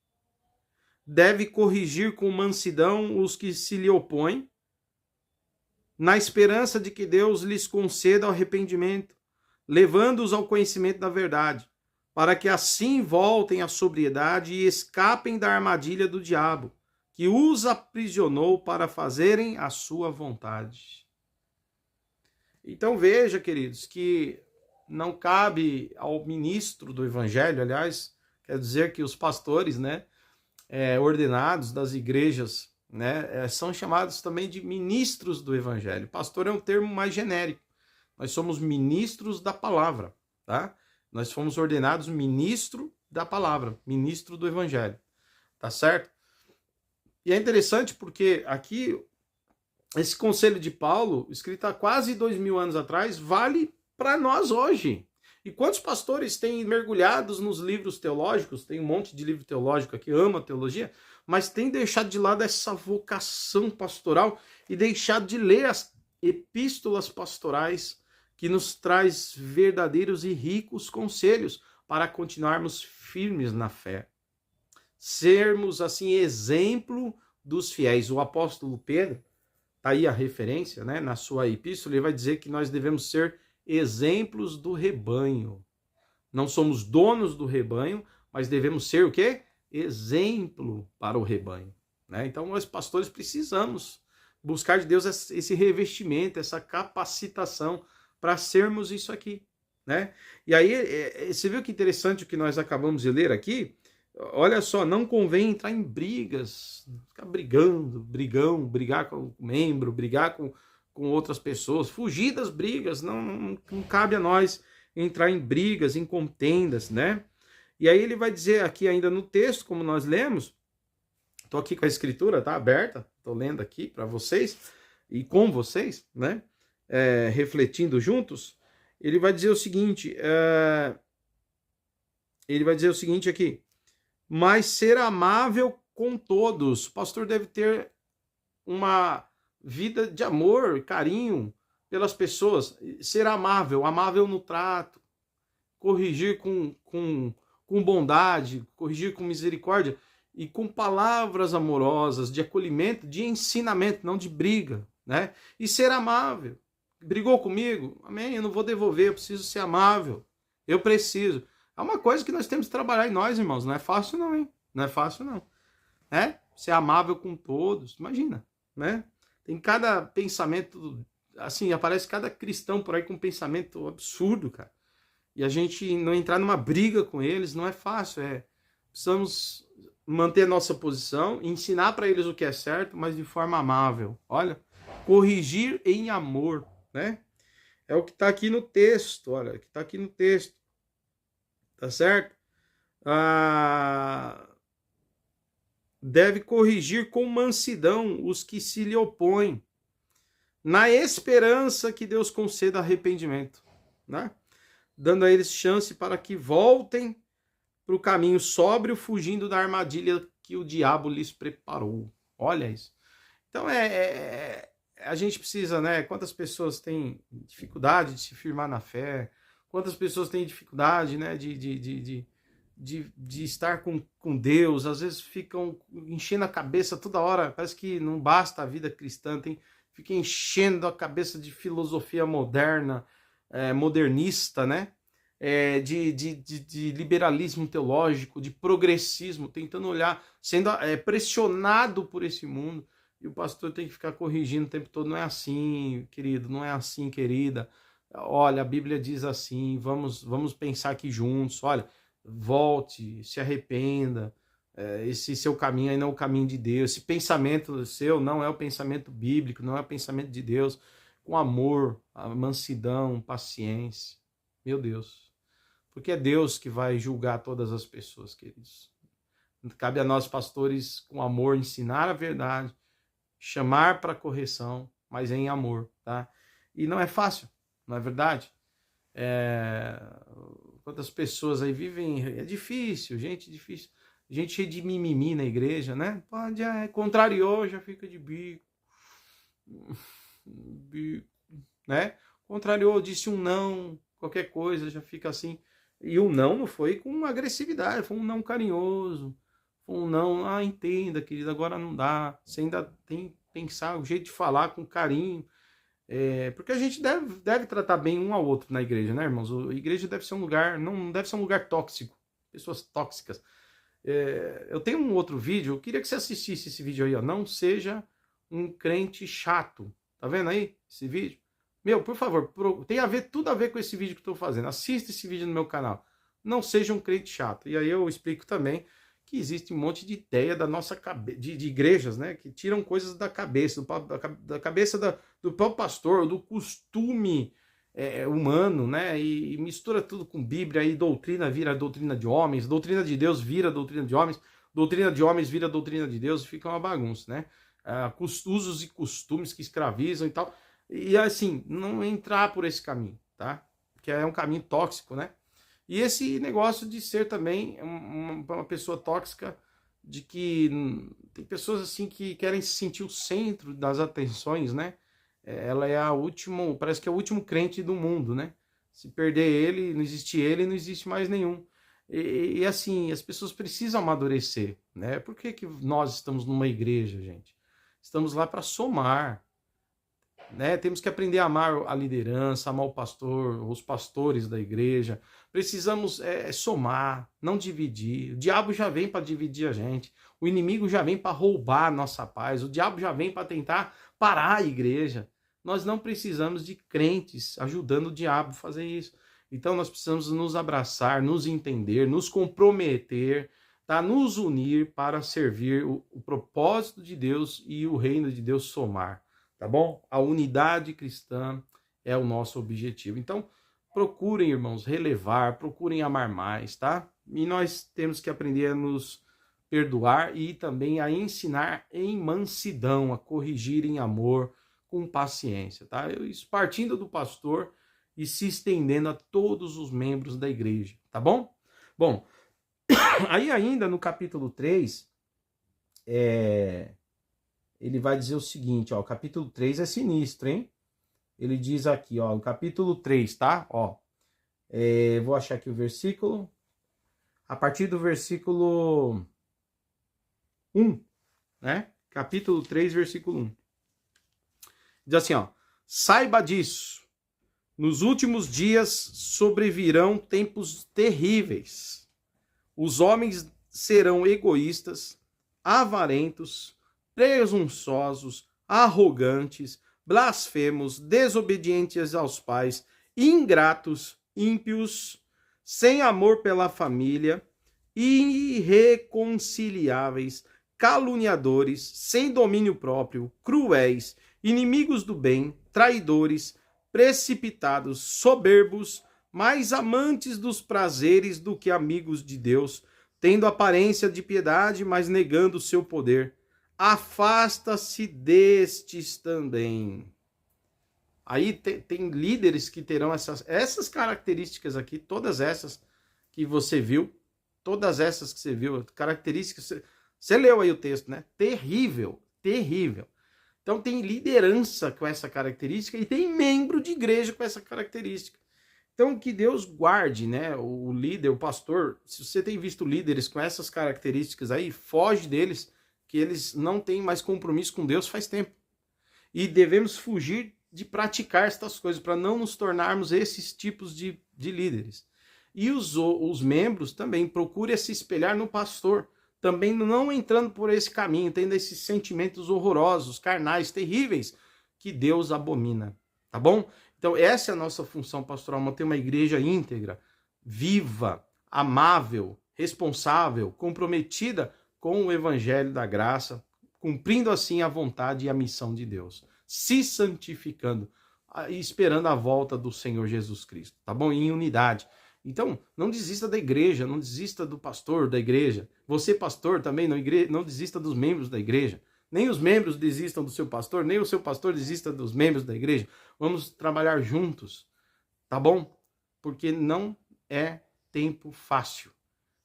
Deve corrigir com mansidão os que se lhe opõem, na esperança de que Deus lhes conceda o arrependimento, levando-os ao conhecimento da verdade, para que assim voltem à sobriedade e escapem da armadilha do diabo, que os aprisionou para fazerem a sua vontade. Então veja, queridos, que não cabe ao ministro do evangelho, aliás, quer dizer que os pastores, né, ordenados das igrejas, né, são chamados também de ministros do evangelho. Pastor é um termo mais genérico. Nós somos ministros da palavra, tá? Nós fomos ordenados ministro da palavra, ministro do evangelho, tá certo? E é interessante porque aqui, esse conselho de Paulo, escrito há quase 2000 anos atrás, vale para nós hoje. E quantos pastores têm mergulhados nos livros teológicos? Tem um monte de livro teológico aqui, ama teologia, mas tem deixado de lado essa vocação pastoral e deixado de ler as epístolas pastorais que nos traz verdadeiros e ricos conselhos para continuarmos firmes na fé. Sermos, assim, exemplo dos fiéis. O apóstolo Pedro, tá aí a referência, né? Na sua epístola, ele vai dizer que nós devemos ser exemplos do rebanho. Não somos donos do rebanho, mas devemos ser o quê? Exemplo para o rebanho, né? Então, nós pastores precisamos buscar de Deus esse revestimento, essa capacitação para sermos isso aqui, né? E aí, você viu que interessante o que nós acabamos de ler aqui? Olha só, não convém entrar em brigas, ficar brigar com o membro, brigar com outras pessoas, fugir das brigas, não cabe a nós entrar em brigas, em contendas, né? E aí ele vai dizer aqui ainda no texto, como nós lemos, estou aqui com a escritura, tá aberta, estou lendo aqui para vocês e com vocês, né? Refletindo juntos, ele vai dizer o seguinte, aqui, mas ser amável com todos. O pastor deve ter uma vida de amor, carinho pelas pessoas, ser amável no trato, corrigir com bondade, corrigir com misericórdia e com palavras amorosas, de acolhimento, de ensinamento, não de briga, né? E ser amável. Brigou comigo? Amém, eu não vou devolver, eu preciso ser amável. Eu preciso. É uma coisa que nós temos que trabalhar em nós, irmãos. Não é fácil não, hein? Não é fácil não. Ser amável com todos. Imagina, né? Tem cada pensamento, assim, aparece cada cristão por aí com um pensamento absurdo, cara. E a gente não entrar numa briga com eles não é fácil. Precisamos manter a nossa posição, ensinar para eles o que é certo, mas de forma amável. Olha, corrigir em amor, né? É o que está aqui no texto, olha, o que está aqui no texto. Tá certo? Deve corrigir com mansidão os que se lhe opõem, na esperança que Deus conceda arrependimento, né? Dando a eles chance para que voltem para o caminho sóbrio, fugindo da armadilha que o diabo lhes preparou. Olha isso. Então a gente precisa, né? Quantas pessoas têm dificuldade de se firmar na fé? Quantas pessoas têm dificuldade, né, de estar com Deus, às vezes ficam enchendo a cabeça toda hora, parece que não basta a vida cristã, fica enchendo a cabeça de filosofia moderna, modernista, né, de liberalismo teológico, de progressismo, tentando olhar, sendo pressionado por esse mundo, e o pastor tem que ficar corrigindo o tempo todo, não é assim, querido, não é assim, querida. Olha, a Bíblia diz assim, vamos pensar aqui juntos, olha, volte, se arrependa, esse seu caminho aí não é o caminho de Deus, esse pensamento seu não é o pensamento bíblico, não é o pensamento de Deus, com amor, a mansidão, paciência, meu Deus, porque é Deus que vai julgar todas as pessoas, queridos. Cabe a nós, pastores, com amor, ensinar a verdade, chamar para correção, mas em amor, tá? E não é fácil. Não é verdade? Quantas pessoas aí vivem... É difícil, gente cheia de mimimi na igreja, né? Contrariou, já fica de bico, né? Contrariou, disse um não, qualquer coisa, já fica assim. E o não foi com agressividade, foi um não carinhoso, foi um não, entenda, querida, agora não dá. Você ainda tem que pensar o jeito de falar com carinho. Porque a gente deve tratar bem um ao outro na igreja, né, irmãos? A igreja deve ser um lugar, não deve ser um lugar tóxico, pessoas tóxicas. Eu tenho um outro vídeo, eu queria que você assistisse esse vídeo aí, ó. Não seja um crente chato. Tá vendo aí esse vídeo? Meu, por favor, tem tudo a ver com esse vídeo que eu estou fazendo. Assista esse vídeo no meu canal. Não seja um crente chato. E aí eu explico também que existe um monte de ideia da nossa cabeça, de igrejas, né, que tiram coisas da cabeça, da cabeça do próprio pastor, do costume humano, né, e mistura tudo com Bíblia, e doutrina vira doutrina de homens, doutrina de Deus vira doutrina de homens vira doutrina de Deus, e fica uma bagunça, né, usos e costumes que escravizam e tal, e assim, não entrar por esse caminho, tá? porque é um caminho tóxico, né? E esse negócio de ser também uma pessoa tóxica, de que tem pessoas assim que querem se sentir o centro das atenções, né? Ela é parece que é o último crente do mundo, né? Se perder ele, não existe mais nenhum. E assim, as pessoas precisam amadurecer, né? Por que nós estamos numa igreja, gente? Estamos lá para somar, né? Temos que aprender a amar a liderança, amar o pastor, os pastores da igreja. Precisamos somar, não dividir. O diabo já vem para dividir a gente. O inimigo já vem para roubar a nossa paz. O diabo já vem para tentar parar a igreja. Nós não precisamos de crentes ajudando o diabo a fazer isso. Então nós precisamos nos abraçar, nos entender, nos comprometer, tá? Nos unir para servir o propósito de Deus e o reino de Deus somar. Tá bom? A unidade cristã é o nosso objetivo. Então, procurem, irmãos, relevar, procurem amar mais, tá? E nós temos que aprender a nos perdoar e também a ensinar em mansidão, a corrigir em amor, com paciência, tá? Isso partindo do pastor e se estendendo a todos os membros da igreja, tá bom? Bom, aí ainda no capítulo 3, ele vai dizer o seguinte, ó, o capítulo 3 é sinistro, hein? Ele diz aqui, ó, no capítulo 3, tá? Ó, vou achar aqui o versículo. A partir do versículo 1, né? Capítulo 3, versículo 1. Diz assim, ó, saiba disso, nos últimos dias sobrevirão tempos terríveis. Os homens serão egoístas, avarentos, presunçosos, arrogantes, blasfemos, desobedientes aos pais, ingratos, ímpios, sem amor pela família, irreconciliáveis, caluniadores, sem domínio próprio, cruéis, inimigos do bem, traidores, precipitados, soberbos, mais amantes dos prazeres do que amigos de Deus, tendo aparência de piedade, mas negando o seu poder. Afasta-se destes também. Aí tem líderes que terão essas características aqui, todas essas que você viu, características. Você leu aí o texto, né? Terrível, terrível. Então tem liderança com essa característica e tem membro de igreja com essa característica. Então que Deus guarde, né? O líder, o pastor, se você tem visto líderes com essas características aí, foge deles, que eles não têm mais compromisso com Deus faz tempo. E devemos fugir de praticar estas coisas para não nos tornarmos esses tipos de líderes. E os membros também procurem se espelhar no pastor, também não entrando por esse caminho, tendo esses sentimentos horrorosos, carnais, terríveis, que Deus abomina, tá bom? Então essa é a nossa função pastoral, manter uma igreja íntegra, viva, amável, responsável, comprometida com o evangelho da graça, cumprindo assim a vontade e a missão de Deus, se santificando e esperando a volta do Senhor Jesus Cristo, tá bom? Em unidade. Então, não desista da igreja, não desista do pastor da igreja. Você, pastor, também não desista dos membros da igreja. Nem os membros desistam do seu pastor, nem o seu pastor desista dos membros da igreja. Vamos trabalhar juntos, tá bom? Porque não é tempo fácil.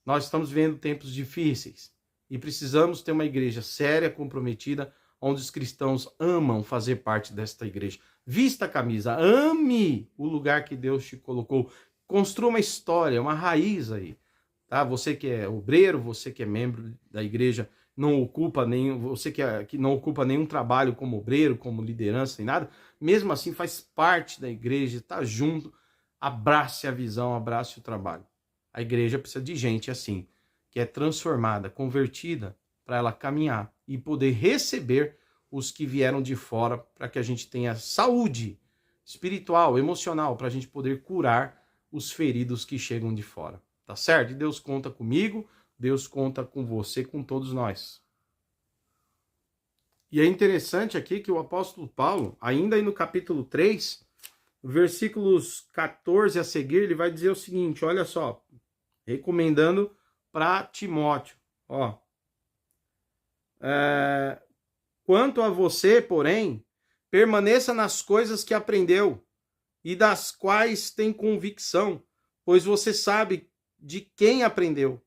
Nós estamos vivendo tempos difíceis e precisamos ter uma igreja séria, comprometida, onde os cristãos amam fazer parte desta igreja. Vista a camisa, ame o lugar que Deus te colocou. Construa uma história, uma raiz aí, tá? Você que é obreiro, você que é membro da igreja, você que não ocupa nenhum trabalho como obreiro, como liderança, nem nada, mesmo assim faz parte da igreja, tá junto, abrace a visão, abrace o trabalho. A igreja precisa de gente assim, que é transformada, convertida, para ela caminhar e poder receber os que vieram de fora, para que a gente tenha saúde espiritual, emocional, para a gente poder curar os feridos que chegam de fora, tá certo? E Deus conta comigo, Deus conta com você, com todos nós. E é interessante aqui que o apóstolo Paulo, ainda aí no capítulo 3, versículos 14 a seguir, ele vai dizer o seguinte, olha só, recomendando para Timóteo, ó. Quanto a você, porém, permaneça nas coisas que aprendeu e das quais tem convicção, pois você sabe de quem aprendeu.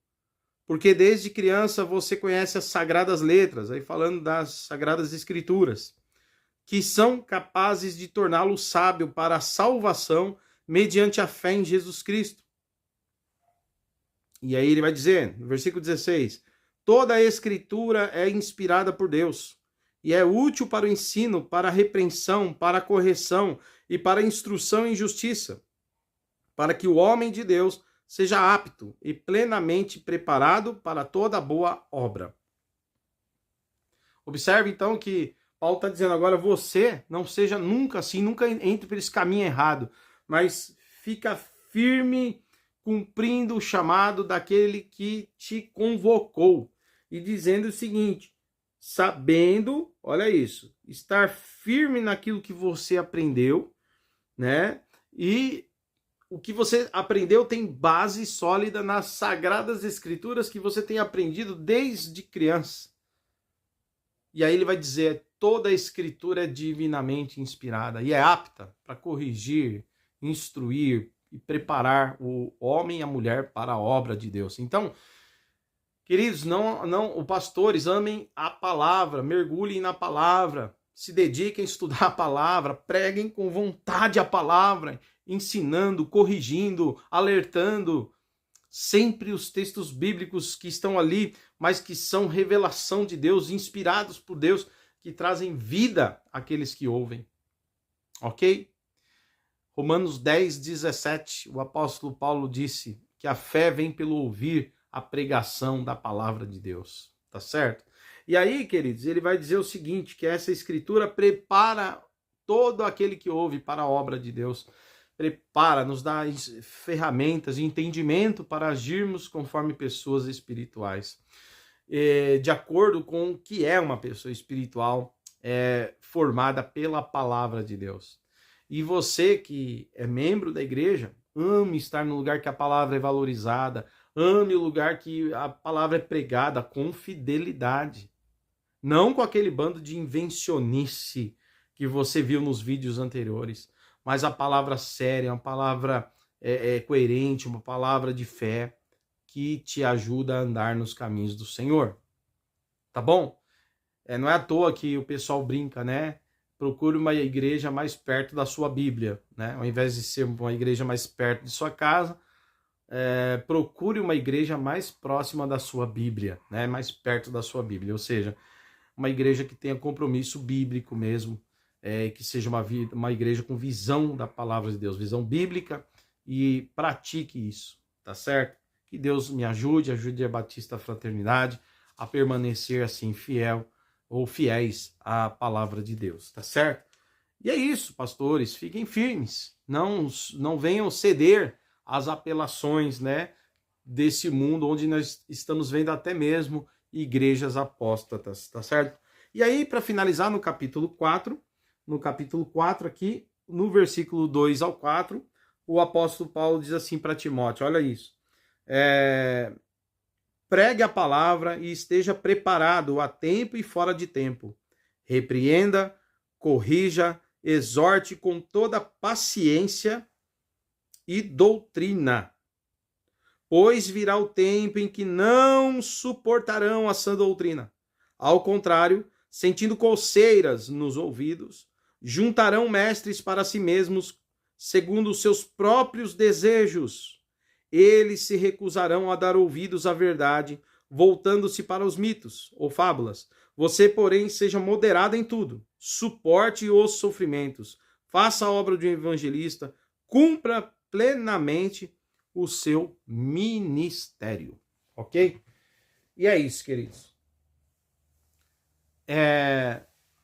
Porque desde criança você conhece as sagradas letras, aí falando das sagradas escrituras, que são capazes de torná-lo sábio para a salvação mediante a fé em Jesus Cristo. E aí ele vai dizer, no versículo 16, toda a escritura é inspirada por Deus e é útil para o ensino, para a repreensão, para a correção e para a instrução em justiça, para que o homem de Deus seja apto e plenamente preparado para toda boa obra. Observe então que Paulo está dizendo agora, você não seja nunca assim, nunca entre por esse caminho errado, mas fica firme cumprindo o chamado daquele que te convocou. E dizendo o seguinte, sabendo, olha isso, estar firme naquilo que você aprendeu, né? E o que você aprendeu tem base sólida nas sagradas escrituras que você tem aprendido desde criança. E aí ele vai dizer, toda a escritura é divinamente inspirada e é apta para corrigir, instruir e preparar o homem e a mulher para a obra de Deus. Então, queridos, os pastores amem a palavra, mergulhem na palavra, se dediquem a estudar a palavra, preguem com vontade a palavra, ensinando, corrigindo, alertando, sempre os textos bíblicos que estão ali, mas que são revelação de Deus, inspirados por Deus, que trazem vida àqueles que ouvem. Ok? Romanos 10, 17, o apóstolo Paulo disse que a fé vem pelo ouvir a pregação da palavra de Deus. Tá certo? E aí, queridos, ele vai dizer o seguinte, que essa escritura prepara todo aquele que ouve para a obra de Deus. Prepara, nos dá ferramentas e entendimento para agirmos conforme pessoas espirituais. De acordo com o que é uma pessoa espiritual formada pela palavra de Deus. E você que é membro da igreja, ame estar no lugar que a palavra é valorizada, ame o lugar que a palavra é pregada com fidelidade. Não com aquele bando de invencionice que você viu nos vídeos anteriores, mas a palavra séria, uma palavra coerente, uma palavra de fé que te ajuda a andar nos caminhos do Senhor. Tá bom? Não é à toa que o pessoal brinca, né? Procure uma igreja mais perto da sua Bíblia, né? Ao invés de ser uma igreja mais perto de sua casa, procure uma igreja mais próxima da sua Bíblia, né? Mais perto da sua Bíblia, ou seja, uma igreja que tenha compromisso bíblico mesmo, que seja uma igreja com visão da palavra de Deus, visão bíblica, e pratique isso, tá certo? Que Deus me ajude a Batista Fraternidade a permanecer assim fiel ou fiéis à palavra de Deus, tá certo? E é isso, pastores, fiquem firmes, não venham ceder às apelações, né, desse mundo onde nós estamos vendo até mesmo igrejas apóstatas, tá certo? E aí, para finalizar, no capítulo 4 aqui, no versículo 2 ao 4, o apóstolo Paulo diz assim para Timóteo, olha isso, pregue a palavra e esteja preparado a tempo e fora de tempo. Repreenda, corrija, exorte com toda paciência e doutrina. Pois virá o tempo em que não suportarão a sã doutrina. Ao contrário, sentindo coceiras nos ouvidos, juntarão mestres para si mesmos, segundo os seus próprios desejos. Eles se recusarão a dar ouvidos à verdade, voltando-se para os mitos ou fábulas. Você, porém, seja moderado em tudo, suporte os sofrimentos, faça a obra de um evangelista, cumpra plenamente o seu ministério. Ok? E é isso, queridos.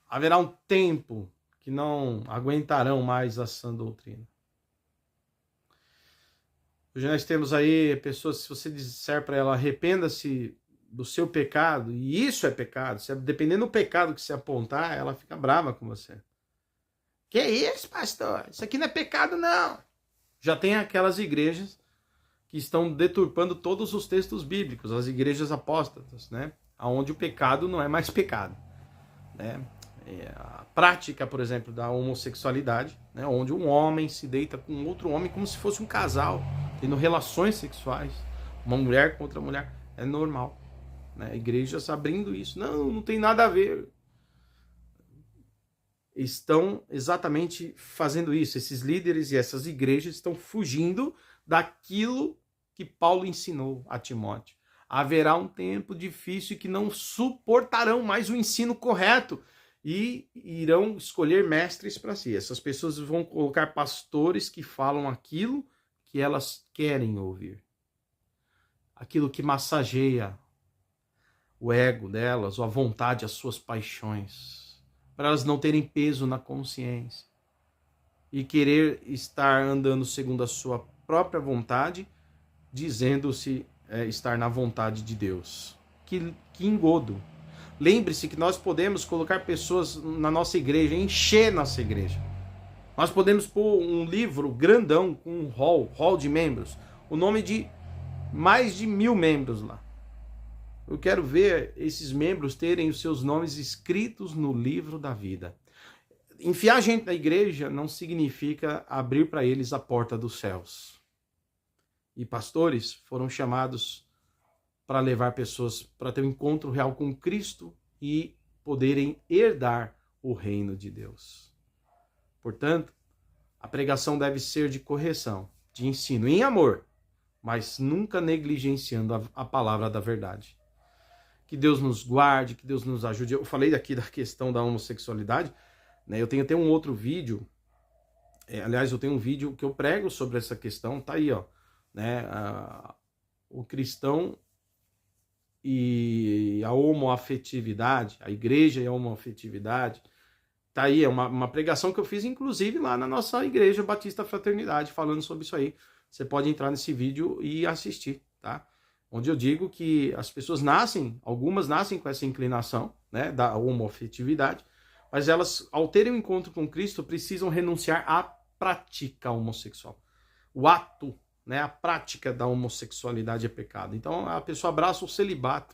Haverá um tempo que não aguentarão mais a sã doutrina. Hoje nós temos aí pessoas, se você disser para ela, arrependa-se do seu pecado, e isso é pecado, dependendo do pecado que você apontar, ela fica brava com você. Que isso, pastor? Isso aqui não é pecado, não. Já tem aquelas igrejas que estão deturpando todos os textos bíblicos, as igrejas apóstatas, né? Onde o pecado não é mais pecado, né? a prática, por exemplo, da homossexualidade, né, onde um homem se deita com outro homem como se fosse um casal, tendo relações sexuais, uma mulher com outra mulher, é normal, né? Igrejas abrindo isso, não tem nada a ver. Estão exatamente fazendo isso. Esses líderes e essas igrejas estão fugindo daquilo que Paulo ensinou a Timóteo. Haverá um tempo difícil que não suportarão mais o ensino correto e irão escolher mestres para si. Essas pessoas vão colocar pastores que falam aquilo que elas querem ouvir, aquilo que massageia o ego delas, ou a vontade, as suas paixões, para elas não terem peso na consciência e querer estar andando segundo a sua própria vontade, dizendo-se estar na vontade de Deus. Que engodo! Lembre-se que nós podemos colocar pessoas na nossa igreja, encher nossa igreja. Nós podemos pôr um livro grandão com um hall de membros, o nome de mais de 1000 membros lá. Eu quero ver esses membros terem os seus nomes escritos no livro da vida. Enfiar gente na igreja não significa abrir para eles a porta dos céus. E pastores foram chamados para levar pessoas para ter um encontro real com Cristo e poderem herdar o reino de Deus. Portanto, a pregação deve ser de correção, de ensino, em amor, mas nunca negligenciando a palavra da verdade. Que Deus nos guarde, que Deus nos ajude. Eu falei aqui da questão da homossexualidade, né? Eu tenho até um outro vídeo, aliás, eu tenho um vídeo que eu prego sobre essa questão, tá aí, ó, né? O cristão e a homoafetividade, a igreja e a homoafetividade, tá aí, é uma pregação que eu fiz, inclusive, lá na nossa igreja Batista Fraternidade, falando sobre isso aí. Você pode entrar nesse vídeo e assistir, tá? Onde eu digo que as pessoas algumas nascem com essa inclinação, né, da homoafetividade, mas elas, ao terem um encontro com Cristo, precisam renunciar à prática homossexual. O ato, né, a prática da homossexualidade é pecado. Então a pessoa abraça o celibato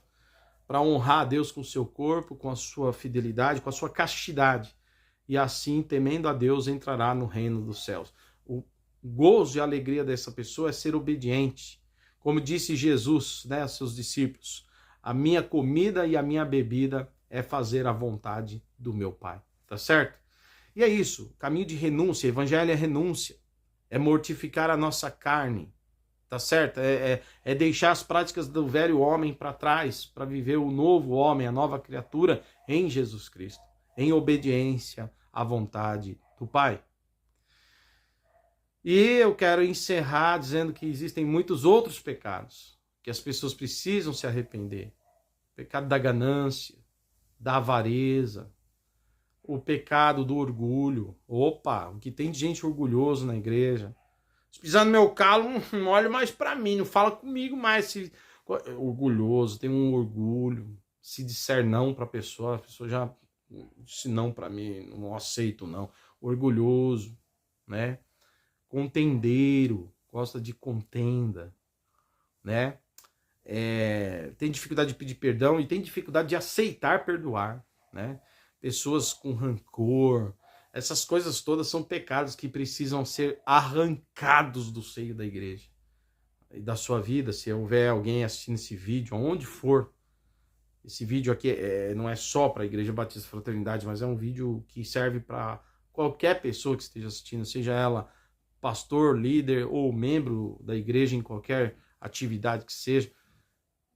para honrar a Deus com o seu corpo, com a sua fidelidade, com a sua castidade. E assim, temendo a Deus, entrará no reino dos céus. O gozo e a alegria dessa pessoa é ser obediente. Como disse Jesus, né, aos seus discípulos, a minha comida e a minha bebida é fazer a vontade do meu Pai. Tá certo? E é isso, caminho de renúncia, evangelho é renúncia, é mortificar a nossa carne, tá certo? É deixar as práticas do velho homem para trás, para viver o novo homem, a nova criatura em Jesus Cristo, em obediência à vontade do Pai. E eu quero encerrar dizendo que existem muitos outros pecados que as pessoas precisam se arrepender. O pecado da ganância, da avareza, o pecado do orgulho. Opa, o que tem de gente orgulhoso na igreja. Se pisar no meu calo, não olha mais para mim, não fala comigo mais. Orgulhoso, tem um orgulho. Se disser não para a pessoa já disse não para mim, não aceito não. Orgulhoso, né? Contendeiro, gosta de contenda, né? Tem dificuldade de pedir perdão e tem dificuldade de aceitar perdoar, né? Pessoas com rancor, essas coisas todas são pecados que precisam ser arrancados do seio da igreja e da sua vida. Se houver alguém assistindo esse vídeo, aonde for, esse vídeo aqui não é só para a Igreja Batista Fraternidade, mas é um vídeo que serve para qualquer pessoa que esteja assistindo, seja ela pastor, líder ou membro da igreja em qualquer atividade que seja.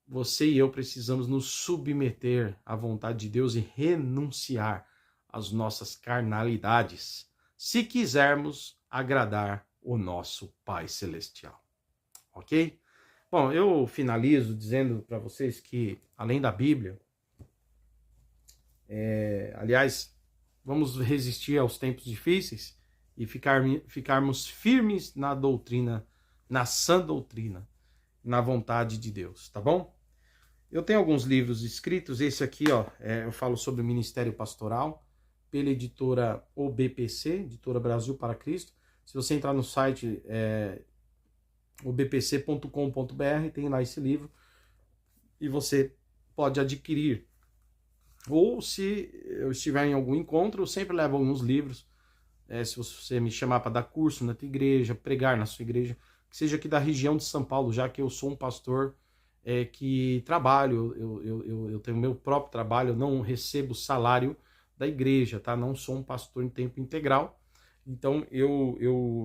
Você e eu precisamos nos submeter à vontade de Deus e renunciar às nossas carnalidades, se quisermos agradar o nosso Pai Celestial. Ok? Bom, eu finalizo dizendo para vocês que, além da Bíblia, aliás, vamos resistir aos tempos difíceis e ficarmos firmes na doutrina, na sã doutrina, na vontade de Deus, tá bom? Eu tenho alguns livros escritos, esse aqui, ó, eu falo sobre o Ministério Pastoral, pela editora OBPC, Editora Brasil para Cristo. Se você entrar no site obpc.com.br, tem lá esse livro, e você pode adquirir Ou se eu estiver em algum encontro, eu sempre levo alguns livros. Se você me chamar para dar curso na tua igreja, pregar na sua igreja, que seja aqui da região de São Paulo, já que eu sou um pastor que trabalho, eu tenho meu próprio trabalho, eu não recebo salário da igreja, tá? Não sou um pastor em tempo integral, então eu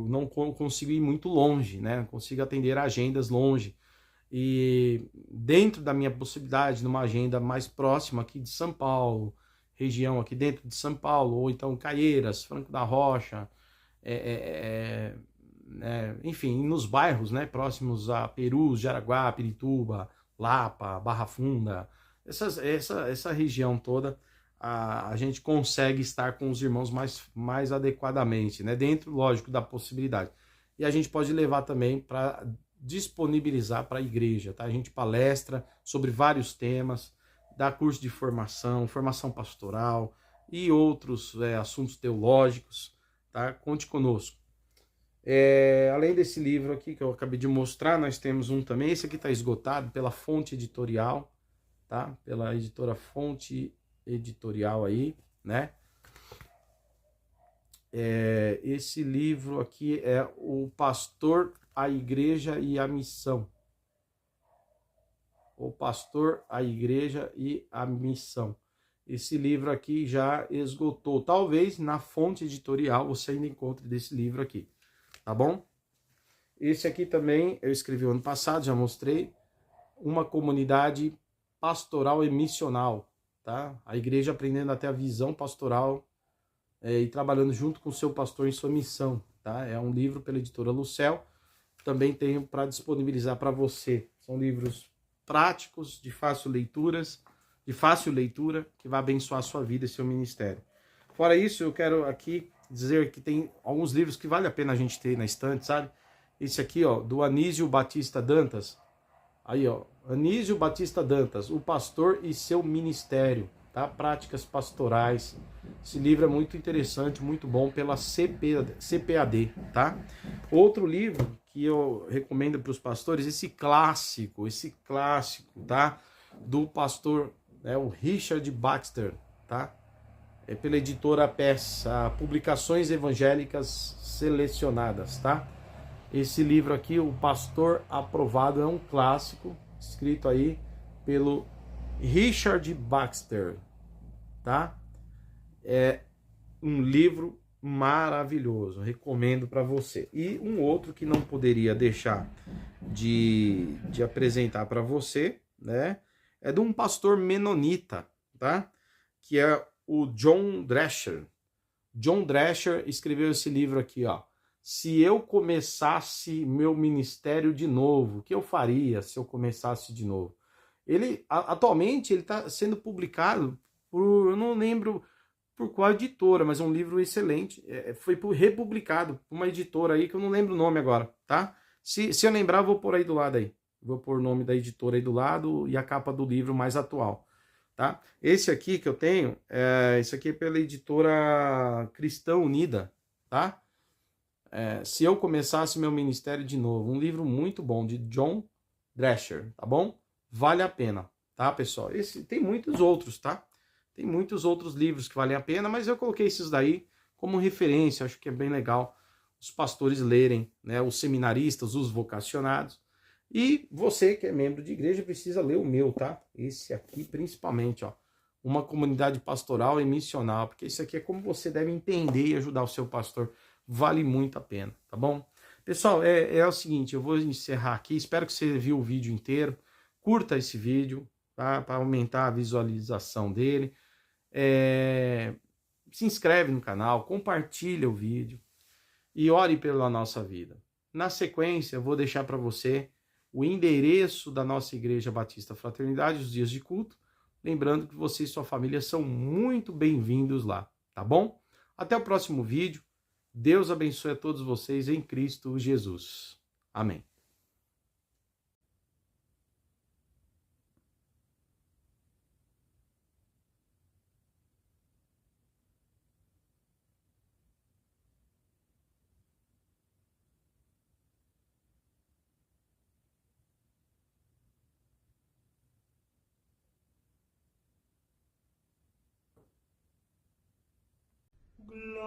não consigo ir muito longe, né? Não consigo atender agendas longe. E dentro da minha possibilidade, numa agenda mais próxima aqui de São Paulo, região aqui dentro de São Paulo, ou então Caieiras, Franco da Rocha, enfim, nos bairros, né, próximos a Perus, Jaraguá, Pirituba, Lapa, Barra Funda, essa região toda, a gente consegue estar com os irmãos mais adequadamente, né, dentro, lógico, da possibilidade. E a gente pode levar também para disponibilizar para a igreja, tá? A gente palestra sobre vários temas, dá curso de formação, formação pastoral e outros assuntos teológicos, tá? Conte conosco. Além desse livro aqui que eu acabei de mostrar, nós temos um também, esse aqui está esgotado pela Fonte Editorial, tá? Pela editora Fonte Editorial aí, né? Esse livro aqui é O Pastor, a Igreja e a Missão. O Pastor, a Igreja e a Missão. Esse livro aqui já esgotou. Talvez na Fonte Editorial você ainda encontre desse livro aqui, tá bom? Esse aqui também eu escrevi ano passado, já mostrei. Uma comunidade pastoral e missional, tá? A igreja aprendendo até a visão pastoral e trabalhando junto com o seu pastor em sua missão, tá? É um livro pela editora Lucel. Também tenho para disponibilizar para você. São livros práticos, de fácil leitura, que vai abençoar a sua vida e seu ministério. Fora isso, eu quero aqui dizer que tem alguns livros que vale a pena a gente ter na estante, sabe? Esse aqui, ó, do Anísio Batista Dantas. Aí, ó, Anísio Batista Dantas, O Pastor e Seu Ministério, tá? Práticas Pastorais. Esse livro é muito interessante, muito bom pela CPAD, tá? Outro livro que eu recomendo para os pastores, esse clássico, tá? Do pastor, o Richard Baxter, tá? É pela editora Peça, Publicações Evangélicas Selecionadas, tá? Esse livro aqui, O Pastor Aprovado, é um clássico, escrito aí pelo Richard Baxter, tá? É um livro maravilhoso, recomendo para você. E um outro que não poderia deixar de apresentar para você, né? É de um pastor menonita, tá? Que é o John Drescher. John Drescher escreveu esse livro aqui, ó. Se eu começasse meu ministério de novo, o que eu faria se eu começasse de novo? Atualmente ele está sendo publicado por, eu não lembro por qual editora, mas é um livro excelente. Foi republicado por uma editora aí que eu não lembro o nome agora, tá? Se eu lembrar, eu vou pôr aí do lado aí. Vou pôr o nome da editora aí do lado e a capa do livro mais atual, tá? Esse aqui que eu tenho, esse aqui é pela editora Cristã Unida, tá? Se eu começasse meu ministério de novo, um livro muito bom de John Drescher, tá bom? Vale a pena, tá, pessoal? Tem muitos outros, tá? Tem muitos outros livros que valem a pena, mas eu coloquei esses daí como referência, acho que é bem legal os pastores lerem, né? Os seminaristas, os vocacionados. E você que é membro de igreja precisa ler o meu, tá? Esse aqui principalmente, ó. Uma comunidade pastoral e missional, porque isso aqui é como você deve entender e ajudar o seu pastor. Vale muito a pena, tá bom? Pessoal, é o seguinte, eu vou encerrar aqui, espero que você viu o vídeo inteiro, curta esse vídeo, tá? Para aumentar a visualização dele, se inscreve no canal, compartilha o vídeo e ore pela nossa vida. Na sequência, eu vou deixar para você o endereço da nossa Igreja Batista Fraternidade, os dias de culto, lembrando que você e sua família são muito bem-vindos lá, tá bom? Até o próximo vídeo. Deus abençoe a todos vocês em Cristo Jesus. Amém. Glory.